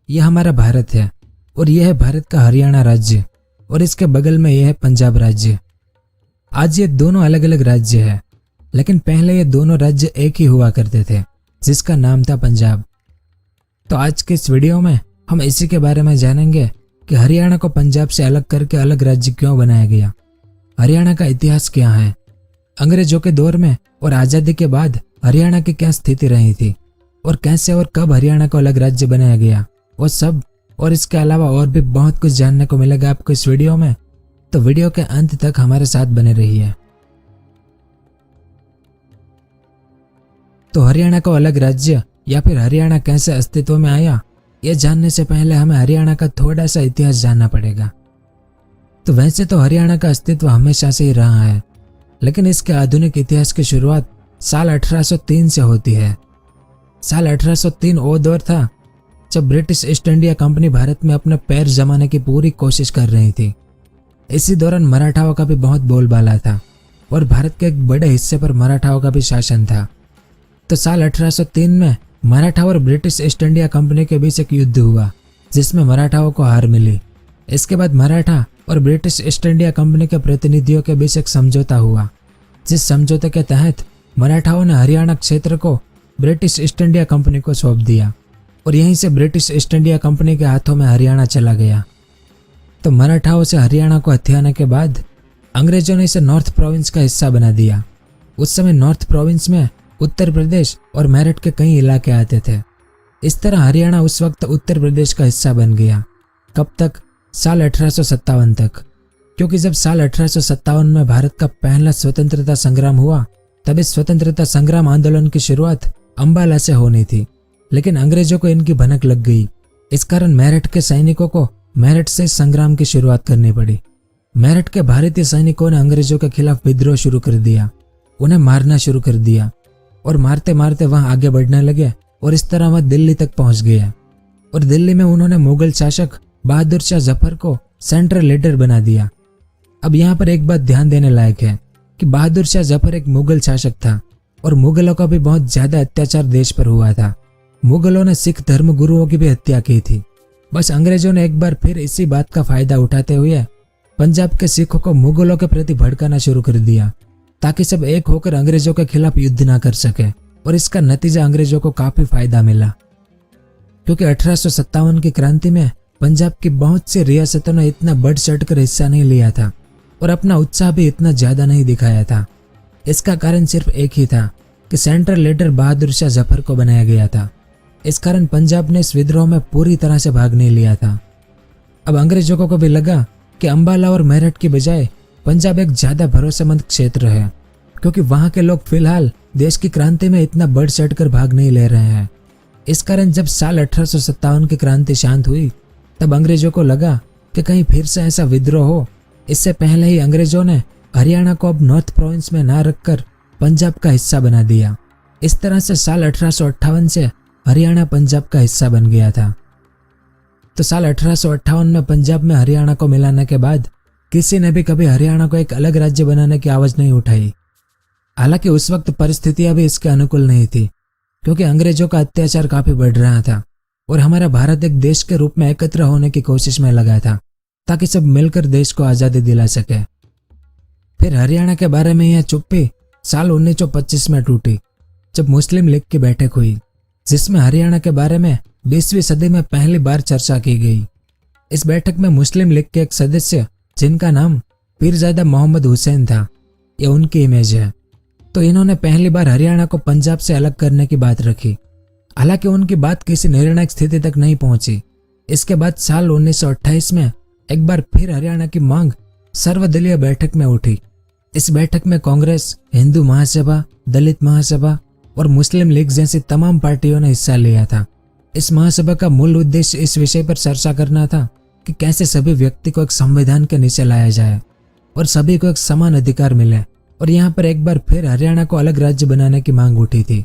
यह हमारा भारत है और यह है भारत का हरियाणा राज्य और इसके बगल में यह है पंजाब राज्य। आज ये दोनों अलग अलग राज्य है, लेकिन पहले ये दोनों राज्य एक ही हुआ करते थे जिसका नाम था पंजाब। तो आज के इस वीडियो में हम इसी के बारे में जानेंगे कि हरियाणा को पंजाब से अलग करके अलग राज्य क्यों बनाया गया, हरियाणा का इतिहास क्या है, अंग्रेजों के दौर में और आज़ादी के बाद हरियाणा की क्या स्थिति रही थी और कैसे और कब हरियाणा को अलग राज्य बनाया गया, वो सब और इसके अलावा और भी बहुत कुछ जानने को मिलेगा आपको इस वीडियो में। तो वीडियो के अंत तक हमारे साथ बने रहिए। तो हरियाणा को अलग राज्य या फिर हरियाणा कैसे अस्तित्व में आया, ये जानने से पहले हमें हरियाणा का थोड़ा सा इतिहास जानना पड़ेगा। तो वैसे तो हरियाणा का अस्तित्व हमेशा से ही रहा है, लेकिन इसके आधुनिक इतिहास की शुरुआत साल 1803 से होती है। साल 1803 वो दौर था जब British east India company Bharat में अपने पैर जमाने की पूरी कोशिश कर रही थी। इसी दौरान मराठाओं का भी बहुत बोलबाला था और भारत के एक बड़े हिस्से पर मराठाओं का भी शासन था। तो साल 1803 में मराठा और ब्रिटिश ईस्ट इंडिया कंपनी के बीच एक युद्ध हुआ जिसमें मराठाओं को हार मिली। इसके बाद मराठा और ब्रिटिश ईस्ट इंडिया कंपनी के प्रतिनिधियों के बीच एक समझौता हुआ, जिस समझौते के तहत मराठाओं ने हरियाणा क्षेत्र को ब्रिटिश ईस्ट इंडिया कंपनी को सौंप दिया और यहीं से ब्रिटिश ईस्ट इंडिया कंपनी के हाथों में हरियाणा चला गया। तो मराठाओं से हरियाणा को हथियाने के बाद अंग्रेजों ने इसे नॉर्थ प्रोविंस का हिस्सा बना दिया। उस समय नॉर्थ प्रोविंस में उत्तर प्रदेश और मेरठ के कई इलाके आते थे। इस तरह हरियाणा उस वक्त उत्तर प्रदेश का हिस्सा बन गया। कब तक? साल 1857 तक, क्योंकि जब साल 1857 में भारत का पहला स्वतंत्रता संग्राम हुआ तब इस स्वतंत्रता संग्राम आंदोलन की शुरुआत अंबाला से होनी थी, लेकिन अंग्रेजों को इनकी भनक लग गई। इस कारण मेरठ के सैनिकों को मेरठ से संग्राम की शुरुआत करनी पड़ी। मेरठ के भारतीय सैनिकों ने अंग्रेजों के खिलाफ विद्रोह शुरू कर दिया, उन्हें मारना शुरू कर दिया और मारते मारते वहां आगे बढ़ने लगे और इस तरह वह दिल्ली तक पहुंच गया। और दिल्ली में उन्होंने मुगल शासक बहादुर शाह जफर को सेंट्रल लीडर बना दिया। अब यहाँ पर एक बात ध्यान देने लायक है कि बहादुर शाह जफर एक मुगल शासक था और मुगलों का भी बहुत ज्यादा अत्याचार देश पर हुआ था। मुगलों ने सिख धर्म गुरुओं की भी हत्या की थी। बस अंग्रेजों ने एक बार फिर इसी बात का फायदा उठाते हुए पंजाब के सिखों को मुगलों के प्रति भड़काना शुरू कर दिया ताकि सब एक होकर अंग्रेजों के खिलाफ युद्ध ना कर सके। और इसका नतीजा अंग्रेजों को काफी फायदा मिला, क्योंकि 1857 की क्रांति में पंजाब की बहुत सी रियासतों ने इतना बढ़ चढ़कर हिस्सा नहीं लिया था और अपना उत्साह भी इतना ज्यादा नहीं दिखाया था। इसका कारण सिर्फ एक ही था कि सेंट्रल लीडर बहादुर शाह जफर को बनाया गया था। इस कारण पंजाब ने इस विद्रोह में पूरी तरह से भाग नहीं लिया था। अब अंग्रेजों को भी लगा कि अंबाला और मेरठ की बजाय पंजाब एक ज्यादा भरोसेमंद क्षेत्र है, क्योंकि वहां के लोग फिलहाल देश की क्रांति में इतना बढ़ चढ़कर भाग नहीं ले रहे हैं। इस कारण जब साल 1857 की क्रांति शांत हुई तब अंग्रेजों को लगा कि कहीं फिर से ऐसा विद्रोह हो। इससे पहले ही अंग्रेजों ने हरियाणा को अब नॉर्थ प्रोविंस में ना रखकर पंजाब का हिस्सा बना दिया। इस तरह से साल 1858 से हरियाणा पंजाब का हिस्सा बन गया था। तो साल 1858 में पंजाब में हरियाणा को मिलाने के बाद किसी ने भी कभी हरियाणा को एक अलग राज्य बनाने की आवाज नहीं उठाई। हालांकि उस वक्त परिस्थितियां भी इसके अनुकूल नहीं थी, क्योंकि अंग्रेजों का अत्याचार काफी बढ़ रहा था और हमारा भारत एक देश के रूप में एकत्र होने की कोशिश में लगा था ताकि सब मिलकर देश को आजादी दिला सके। फिर हरियाणा के बारे में यह चुप्पी साल 1925 में टूटी जब मुस्लिम लीग की बैठक हुई, जिसमें हरियाणा के बारे में 20वीं सदी में पहली बार चर्चा की गई। इस बैठक में मुस्लिम लीग के एक सदस्य जिनका नाम पीरजादा मोहम्मद हुसैन था, यह उनकी इमेज है। तो इन्होंने पहली बार हरियाणा को पंजाब से अलग करने की बात रखी। हालांकि उनकी बात किसी निर्णायक स्थिति तक नहीं पहुंची। इसके बाद साल 1928 में एक बार फिर हरियाणा की मांग सर्वदलीय बैठक में उठी। इस बैठक में कांग्रेस, हिंदू महासभा, दलित महासभा और मुस्लिम लीग जैसी तमाम पार्टियों ने हिस्सा लिया था। इस महासभा का मूल उद्देश्य इस विषय पर चर्चा करना था कि कैसे सभी व्यक्ति को एक संविधान के नीचे लाया जाए और सभी को एक समान अधिकार मिले। और यहाँ पर एक बार फिर हरियाणा को अलग राज्य बनाने की मांग उठी थी।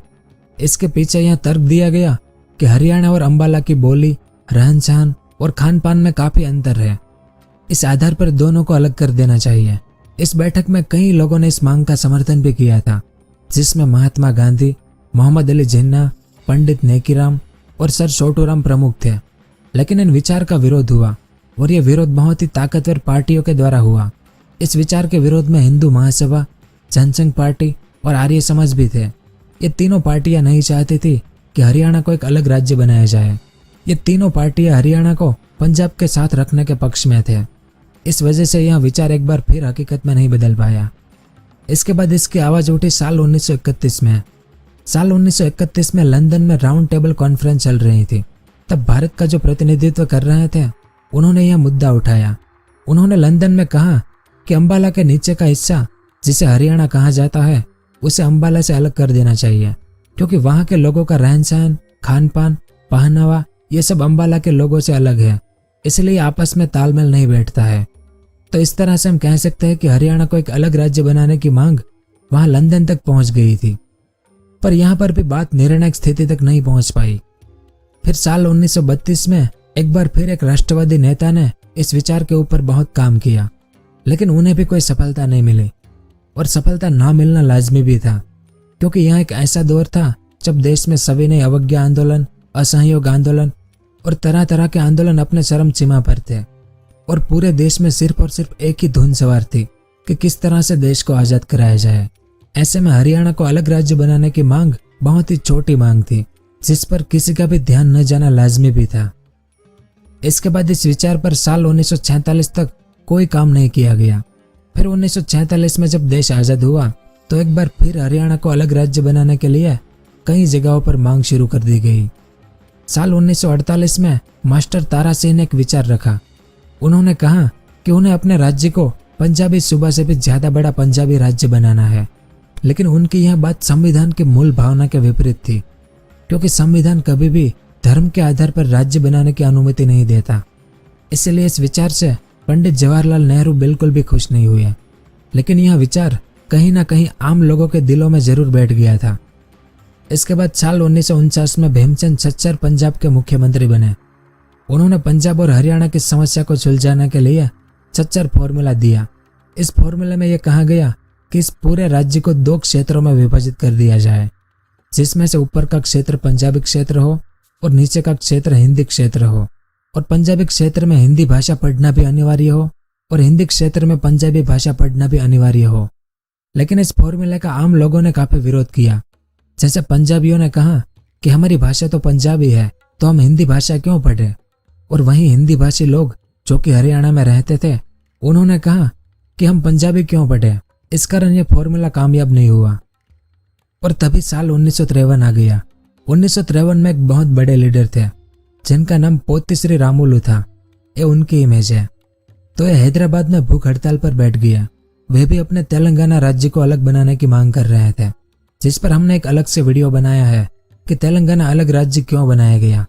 इसके पीछे यह तर्क दिया गया कि हरियाणा और अंबाला की बोली, रहन सहन और खान पान में काफी अंतर है। इस आधार पर दोनों को अलग कर देना चाहिए। इस बैठक में कई लोगों ने इस मांग का समर्थन भी किया था, जिसमें महात्मा गांधी, मोहम्मद अली जिन्ना, पंडित नेकीराम और सर छोटूराम प्रमुख थे। लेकिन इन विचार का विरोध हुआ और यह विरोध बहुत ही ताकतवर पार्टियों के द्वारा हुआ। इस विचार के विरोध में हिंदू महासभा, जनसंघ पार्टी और आर्य समाज भी थे। ये तीनों पार्टियां नहीं चाहती थी कि हरियाणा को एक अलग राज्य बनाया जाए। ये तीनों पार्टियां हरियाणा को पंजाब के साथ रखने के पक्ष में थे। इस वजह से यह विचार एक बार फिर हकीकत में नहीं बदल पाया। इसके बाद इसकी आवाज़ उठी साल 1931 में। साल 1931 में लंदन में राउंड टेबल कॉन्फ्रेंस चल रही थी। तब भारत का जो प्रतिनिधित्व कर रहे थे उन्होंने यह मुद्दा उठाया। उन्होंने लंदन में कहा कि अंबाला के नीचे का हिस्सा जिसे हरियाणा कहा जाता है उसे अंबाला से अलग कर देना चाहिए, क्योंकि वहाँ के लोगों का रहन सहन, खान पान, पहनावा ये सब अंबाला के लोगों से अलग है, इसलिए आपस में तालमेल नहीं बैठता है। तो इस तरह से हम कह सकते हैं कि हरियाणा को एक अलग राज्य बनाने की मांग वहाँ लंदन तक पहुँच गई थी। पर यहाँ पर भी बात निर्णायक स्थिति तक नहीं पहुँच पाई। फिर साल 1932 में एक बार फिर एक राष्ट्रवादी नेता ने इस विचार के ऊपर बहुत काम किया, लेकिन उन्हें भी कोई सफलता नहीं मिली। और सफलता ना मिलना लाजमी भी था, क्योंकि यह एक ऐसा दौर था जब देश में सविनय अवज्ञा आंदोलन, असहयोग आंदोलन और तरह तरह के आंदोलन अपने चरम सीमा पर थे और पूरे देश में सिर्फ और सिर्फ एक ही धुन सवार थी कि किस तरह से देश को आज़ाद कराया जाए। ऐसे में हरियाणा को अलग राज्य बनाने की मांग बहुत ही छोटी मांग थी, जिस पर किसी का भी ध्यान न जाना लाजमी भी था। इसके बाद इस विचार पर साल 1946 तक कोई काम नहीं किया गया। फिर 1946 में जब देश आज़ाद हुआ तो एक बार फिर हरियाणा को अलग राज्य बनाने के लिए कई जगहों पर मांग शुरू कर दी गई। साल 1948 में मास्टर तारा सिंह ने एक विचार रखा। उन्होंने कहा कि उन्हें अपने राज्य को पंजाबी सूबा से भी ज़्यादा बड़ा पंजाबी राज्य बनाना है, लेकिन उनकी यह बात संविधान की मूल भावना के विपरीत थी, क्योंकि संविधान कभी भी धर्म के आधार पर राज्य बनाने की अनुमति नहीं देता। इसलिए इस विचार से पंडित जवाहरलाल नेहरू बिल्कुल भी खुश नहीं हुए, लेकिन यह विचार कहीं ना कहीं आम लोगों के दिलों में जरूर बैठ गया था। इसके बाद साल 1949 में भीमचंद चच्चर पंजाब के मुख्यमंत्री बने। उन्होंने पंजाब और हरियाणा की समस्या को सुलझाने के लिए चच्चर फॉर्मूला दिया। इस फॉर्मूले में यह कहा गया कि इस पूरे राज्य को 2 क्षेत्रों में विभाजित कर दिया जाए, जिसमें से ऊपर का क्षेत्र पंजाबी क्षेत्र हो और नीचे का क्षेत्र हिंदी क्षेत्र हो, और पंजाबी क्षेत्र में हिंदी भाषा पढ़ना भी अनिवार्य हो और हिंदी क्षेत्र में पंजाबी भाषा पढ़ना भी अनिवार्य हो। लेकिन इस फॉर्मूले का आम लोगों ने काफी विरोध किया। जैसे पंजाबियों ने कहा कि हमारी भाषा तो पंजाबी है, तो हम हिंदी भाषा क्यों पढ़े, और वहीं हिंदी भाषी लोग जो कि हरियाणा में रहते थे उन्होंने कहा कि हम पंजाबी क्यों पढ़े। इस कारण यह फॉर्मूला कामयाब नहीं हुआ। और तभी साल 1953 आ गया। 1953 में एक बहुत बड़े लीडर थे जिनका नाम पोती श्री रामुलु था। ये उनकी इमेज है। तो ये हैदराबाद में भूख हड़ताल पर बैठ गया। वे भी अपने तेलंगाना राज्य को अलग बनाने की मांग कर रहे थे, जिस पर हमने एक अलग से वीडियो बनाया है कि तेलंगाना अलग राज्य क्यों बनाया गया।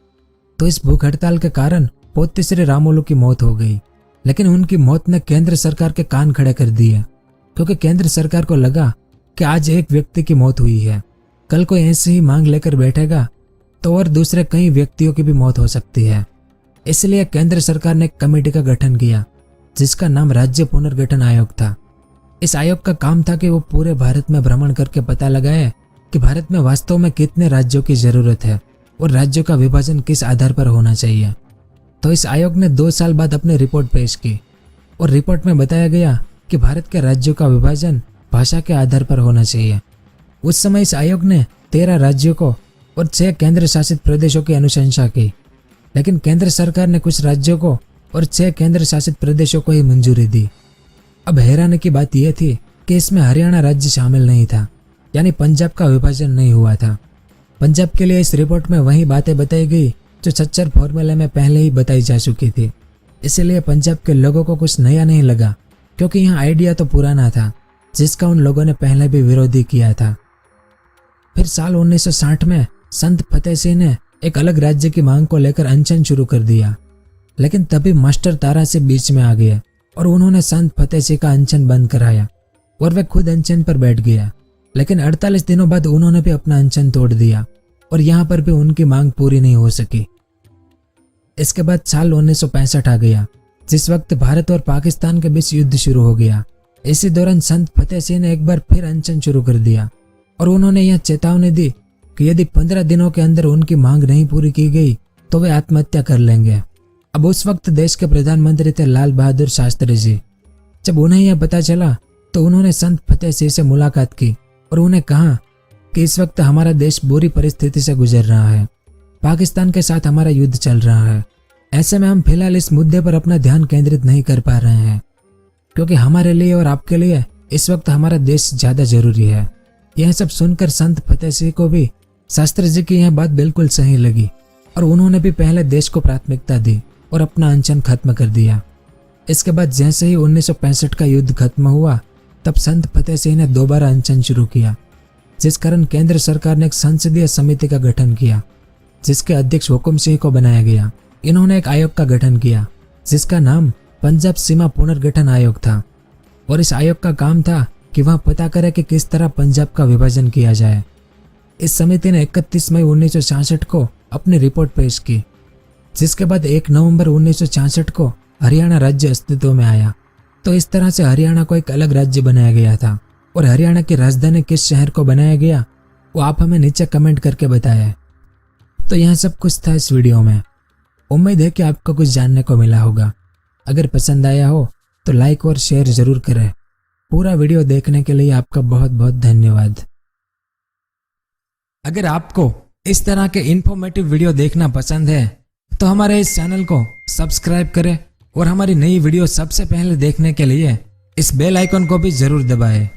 तो इस भूख हड़ताल के कारण पोती श्री रामुलु की मौत हो गई, लेकिन उनकी मौत ने केंद्र सरकार के कान खड़े कर दिए, क्योंकि केंद्र सरकार को लगा कि आज एक व्यक्ति की मौत हुई है, कल कोई ऐसी ही मांग लेकर बैठेगा तो और दूसरे कई व्यक्तियों की भी मौत हो सकती है। इसलिए केंद्र सरकार ने एक कमेटी का गठन किया जिसका नाम राज्य पुनर्गठन आयोग था। इस आयोग का काम था कि वो पूरे भारत में भ्रमण करके पता लगाए कि भारत में वास्तव में कितने राज्यों की जरूरत है और राज्यों का विभाजन किस आधार पर होना चाहिए। तो इस आयोग ने 2 साल बाद अपनी रिपोर्ट पेश की और रिपोर्ट में बताया गया कि भारत के राज्यों का विभाजन भाषा के आधार पर होना चाहिए। उस समय इस आयोग ने 13 राज्यों को और 6 केंद्र शासित प्रदेशों की अनुशंसा की, लेकिन केंद्र सरकार ने कुछ राज्यों को और 6 केंद्र शासित प्रदेशों को ही मंजूरी दी। अब हैरानी की बात यह थी कि इसमें हरियाणा राज्य शामिल नहीं था, यानी पंजाब का विभाजन नहीं हुआ था। पंजाब के लिए इस रिपोर्ट में वही बातें बताई गई जो चच्चर फॉर्मूले में पहले ही बताई जा चुकी थी। इसलिए पंजाब के लोगों को कुछ नया नहीं लगा, क्योंकि यह आइडिया तो पुराना था जिसका उन लोगों ने पहले भी विरोध किया था। फिर साल 1960 में संत फतेह सिंह ने एक अलग राज्य की मांग को लेकर अनशन शुरू कर दिया, लेकिन तभी मास्टर तारा सिंह बीच में आ गए और उन्होंने संत फतेह सिंह का अनशन बंद कराया और वे खुद अनशन पर बैठ गया। लेकिन 48 दिनों बाद उन्होंने भी अपना अनशन तोड़ दिया और यहाँ पर भी उनकी मांग पूरी नहीं हो सकी। इसके बाद साल 1965 आ गया, जिस वक्त भारत और पाकिस्तान के बीच युद्ध शुरू हो गया। इसी दौरान संत फतेह सिंह ने एक बार फिर अनशन शुरू कर दिया और उन्होंने यह चेतावनी दी कि यदि 15 दिनों के अंदर उनकी मांग नहीं पूरी की गई तो वे आत्महत्या कर लेंगे। अब उस वक्त देश के प्रधानमंत्री थे लाल बहादुर शास्त्री जी। जब उन्हें यह पता चला तो उन्होंने संत फतेह सिंह से मुलाकात की और उन्हें कहा कि इस वक्त हमारा देश बुरी परिस्थिति से गुजर रहा है, पाकिस्तान के साथ हमारा युद्ध चल रहा है। ऐसे में हम फिलहाल इस मुद्दे पर अपना ध्यान केंद्रित नहीं कर पा रहे हैं, क्योंकि हमारे लिए और आपके लिए इस वक्त हमारा देश ज्यादा जरूरी है। यह सब सुनकर संत फतेह सिंह को भी शास्त्री जी की यह बात बिल्कुल सही लगी और उन्होंने भी पहले देश को प्राथमिकता दी और अपना अनशन खत्म कर दिया। इसके बाद जैसे ही 1965 का युद्ध खत्म हुआ, तब संत फतेह सिंह ने दोबारा अनशन शुरू किया, जिस कारण केंद्र सरकार ने एक संसदीय समिति का गठन किया, जिसके अध्यक्ष हुकुम सिंह को बनाया गया। इन्होंने एक आयोग का गठन किया जिसका नाम पंजाब सीमा पुनर्गठन आयोग था और इस आयोग का काम था कि वह पता करे कि किस तरह पंजाब का विभाजन किया जाए। इस समिति ने 31 मई 1966 को अपनी रिपोर्ट पेश की, जिसके बाद 1 नवंबर 1966 को हरियाणा राज्य अस्तित्व में आया। तो इस तरह से हरियाणा को एक अलग राज्य बनाया गया था। और हरियाणा की राजधानी किस शहर को बनाया गया वो आप हमें नीचे कमेंट करके बताएं। तो यह सब कुछ था इस वीडियो में। उम्मीद है कि आपको कुछ जानने को मिला होगा। अगर पसंद आया हो तो लाइक और शेयर जरूर करें। पूरा वीडियो देखने के लिए आपका बहुत बहुत धन्यवाद। अगर आपको इस तरह के इन्फॉर्मेटिव वीडियो देखना पसंद है तो हमारे इस चैनल को सब्सक्राइब करें और हमारी नई वीडियो सबसे पहले देखने के लिए इस बेल आइकन को भी जरूर दबाएं।